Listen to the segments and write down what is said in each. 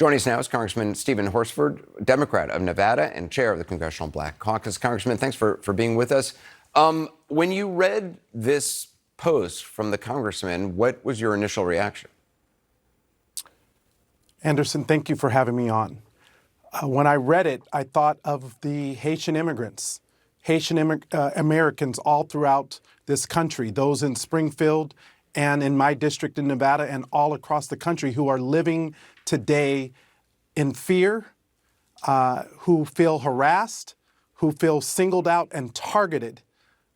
Joining us now is Congressman Steven Horsford, Democrat of Nevada and chair of the Congressional Black Caucus. Congressman, thanks for being with us. When you read this post from the congressman, what was your initial reaction? Anderson, thank you for having me on. When I read it, I thought of the Haitian immigrants, Haitian Americans all throughout this country, those in Springfield and in my district in Nevada and all across the country who are living today in fear, who feel harassed, who feel singled out and targeted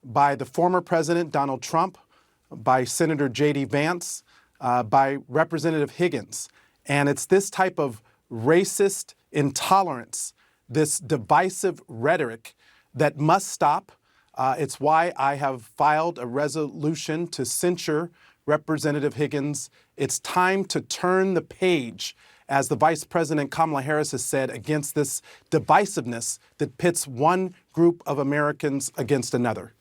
by the former president, Donald Trump, by Senator J.D. Vance, by Representative Higgins. And it's this type of racist intolerance, this divisive rhetoric that must stop. It's why I have filed a resolution to censure Representative Higgins. It's time to turn the page, as the Vice President Kamala Harris has said, against this divisiveness that pits one group of Americans against another.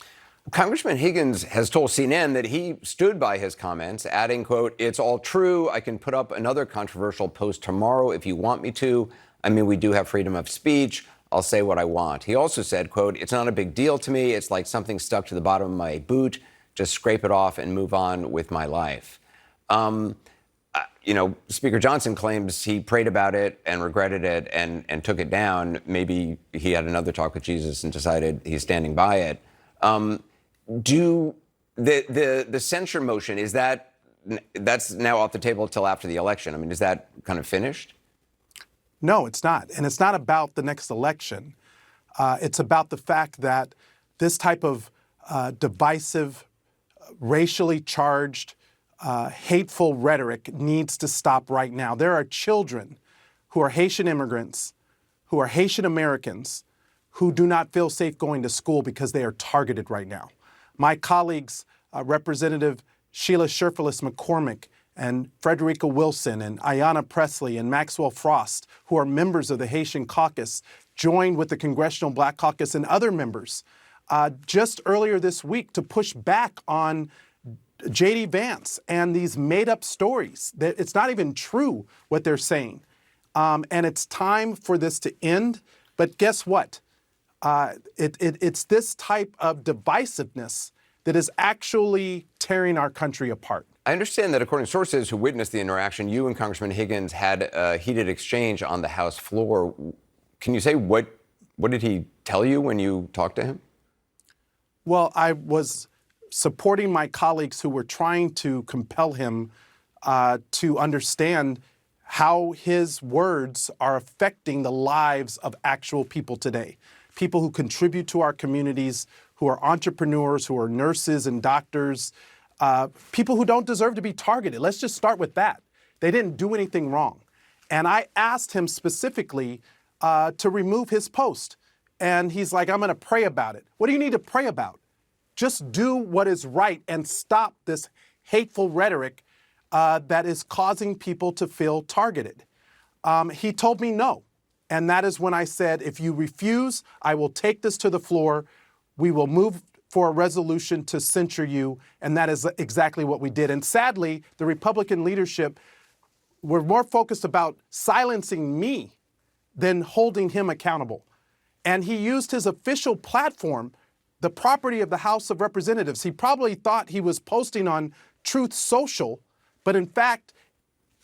Congressman Higgins has told CNN that he stood by his comments, adding, quote, "It's all true. I can put up another controversial post tomorrow if you want me to. I mean, we do have freedom of speech. I'll say what I want." He also said, quote, "It's not a big deal to me. It's like something stuck to the bottom of my boot. Just scrape it off and move on with my life." Speaker Johnson claims he prayed about it and regretted it and took it down. Maybe he had another talk with Jesus and decided he's standing by it. The censure motion, that's now off the table till after the election? I mean, is that kind of finished? No, it's not. And it's not about the next election. It's about the fact that this type of divisive, racially charged, hateful rhetoric needs to stop right now. There are children who are Haitian immigrants, who are Haitian Americans, who do not feel safe going to school because they are targeted right now. My colleagues, Representative Sheila Sherfilis McCormick and Frederica Wilson and Ayanna Presley and Maxwell Frost, who are members of the Haitian Caucus, joined with the Congressional Black Caucus and other members just earlier this week to push back on J.D. Vance and these made-up stories. That it's not even true what they're saying. And it's time for this to end. But guess what? It's this type of divisiveness that is actually tearing our country apart. I understand that according to sources who witnessed the interaction, you and Congressman Higgins had a heated exchange on the House floor. Can you say what did he tell you when you talked to him? Well, I was supporting my colleagues who were trying to compel him to understand how his words are affecting the lives of actual people today. People who contribute to our communities, who are entrepreneurs, who are nurses and doctors, people who don't deserve to be targeted. Let's just start with that. They didn't do anything wrong. And I asked him specifically to remove his post. And he's like, "I'm going to pray about it." What do you need to pray about? Just do what is right and stop this hateful rhetoric that is causing people to feel targeted. He told me no. And that is when I said, if you refuse, I will take this to the floor. We will move for a resolution to censure you. And that is exactly what we did. And sadly, the Republican leadership were more focused about silencing me than holding him accountable. And he used his official platform, the property of the House of Representatives. He probably thought he was posting on Truth Social, but in fact,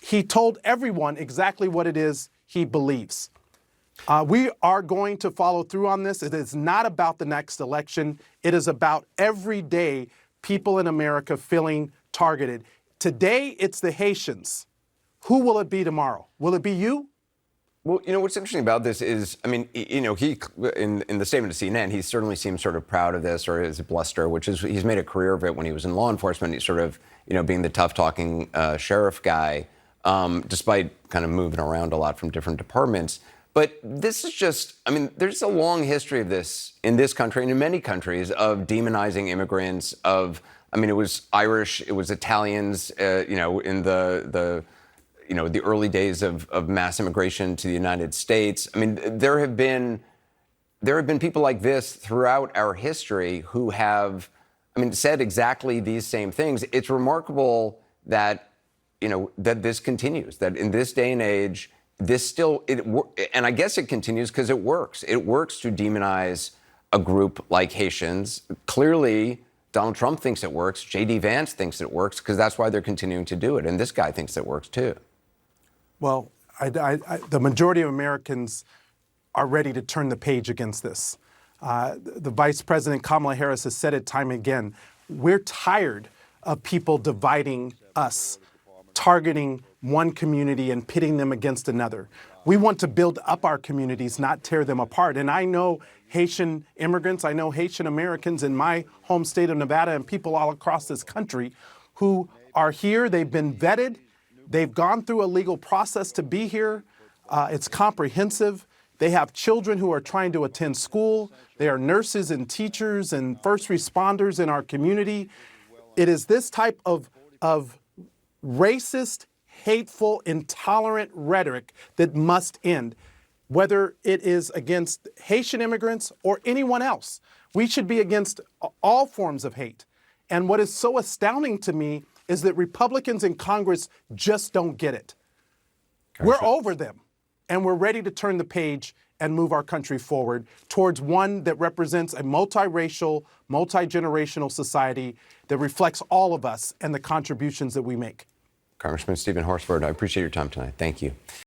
he told everyone exactly what it is he believes. We are going to follow through on this. It is not about the next election. It is about everyday people in America feeling targeted. Today, it's the Haitians. Who will it be tomorrow? Will it be you? Well, what's interesting about this is, I mean, he in the statement to CNN, he certainly seems sort of proud of this, or his bluster, which is he's made a career of it when he was in law enforcement. He's sort of, being the tough-talking sheriff guy, despite kind of moving around a lot from different departments. But this is just, there's a long history of this in this country and in many countries of demonizing immigrants, it was Irish, it was Italians, in the early days of mass immigration to the United States. There have been people like this throughout our history who have, said exactly these same things. It's remarkable that, that this continues, that in this day and age, this still, and I guess it continues because it works. It works to demonize a group like Haitians. Clearly, Donald Trump thinks it works. J.D. Vance thinks it works because that's why they're continuing to do it. And this guy thinks it works too. Well, the majority of Americans are ready to turn the page against this. The Vice President Kamala Harris has said it time and again. We're tired of people dividing us, targeting one community and pitting them against another. We want to build up our communities, not tear them apart. And I know Haitian immigrants, I know Haitian Americans in my home state of Nevada and people all across this country who are here. They've been vetted. They've gone through a legal process to be here. It's comprehensive. They have children who are trying to attend school. They are nurses and teachers and first responders in our community. It is this type of racist, hateful, intolerant rhetoric that must end, whether it is against Haitian immigrants or anyone else. We should be against all forms of hate. And what is so astounding to me is that Republicans in Congress just don't get it. We're over them, and we're ready to turn the page and move our country forward towards one that represents a multiracial, multi-generational society that reflects all of us and the contributions that we make. Congressman Steven Horsford, I appreciate your time tonight. Thank you.